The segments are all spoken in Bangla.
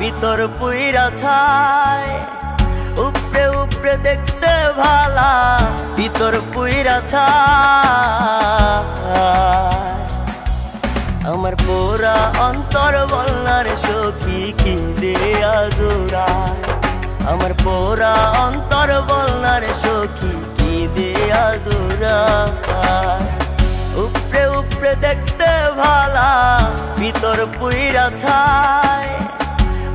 ভিতর পুইরা ছায় উপরে উপরে দেখতে ভালা ভিতর পুইরা ছায় আমার পুরা অন্তর বলনার সখী কি দেয়া দূরায় আমার পুরা অন্তর বলনার সখী কি দেয়া দূরায় উপরে উপরে দেখতে ভালা ভিতর পুইরা ছায়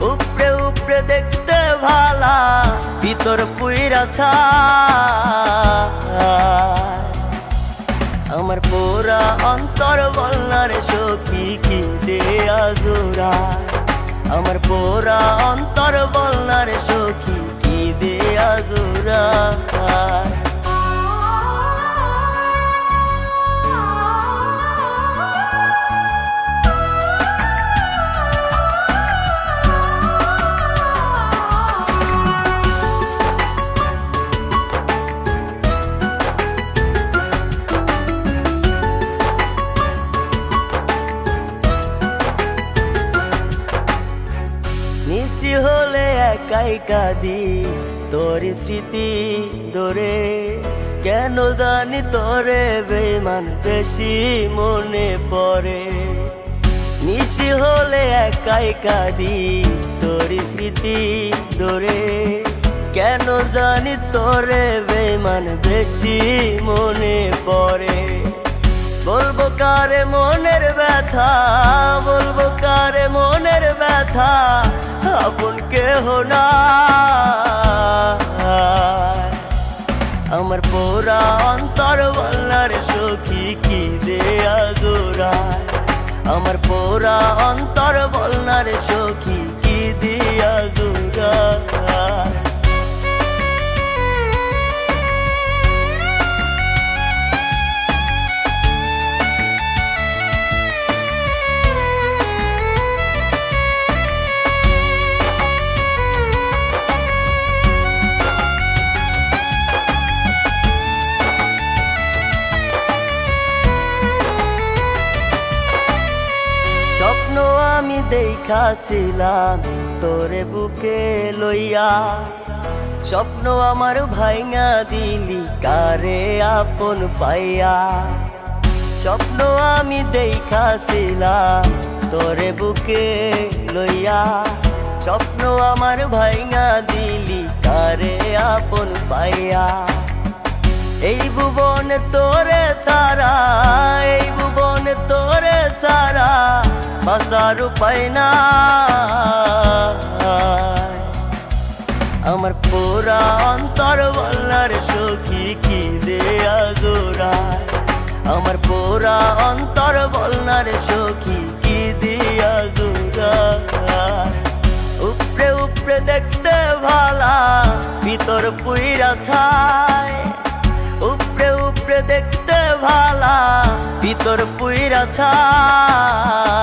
উপরে উপরে দেখতে ভালা ভিতর পুইরা ছায় আমার পুরা অন্তর বলনার সখী কি দেয়া দূরায় আমার পুরা অন্তর বলনার সখী কি দেয়া দূরায় নিশি হলে একাই কাঁদি তোর স্মৃতি ধরে কেন জানি তোরে বেমান বেশি মনে পড়ে নিশি হলে একাই কাঁদি তোর স্মৃতি ধরে কেন জানি তোরে বেমান বেশি মনে পড়ে বলবো কারে মনের ব্যথা বলবো কারে মনের ব্যথা আপন কেহ না আমার পুরা অন্তর বলনার সখী কি দেয়া দূরায় আমার পুরা অন্তর বলনার সখী কি দেয়া দূরায় স্বপ্ন আমি দেখাছিলাম তোরে বুকে লইয়া স্বপ্ন আমার ভাইঙা দিলি কারে আপন পাইয়া স্বপ্ন আমি দেখাছিলাম তোরে বুকে লইয়া স্বপ্ন আমার ভাইঙা দিলি কারে আপন পাইয়া এই ভুবনে তোরে তারা এই ভুবনে তোরে তারা বাঁচার উপায় না আমার পুরা অন্তর বলনার সখী কি দেয়া দূরায় আমার পুরা অন্তর বলনার সখী কি দেয়া দূরায় উপরে উপরে দেখতে ভালা ভিতর পুইরা ছায় উপরে উপরে দেখতে ভালা ভিতর পুইরা ছায়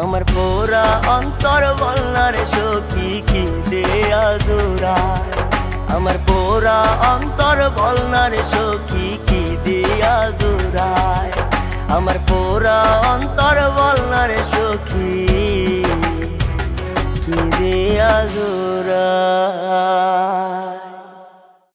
আমার পুরা অন্তর বলনার সখী কি দেয়া দূরায় আমার পুরা অন্তর বলনার সখী কি দেয়া দূরায় আমার পুরা অন্তর বলনার সখী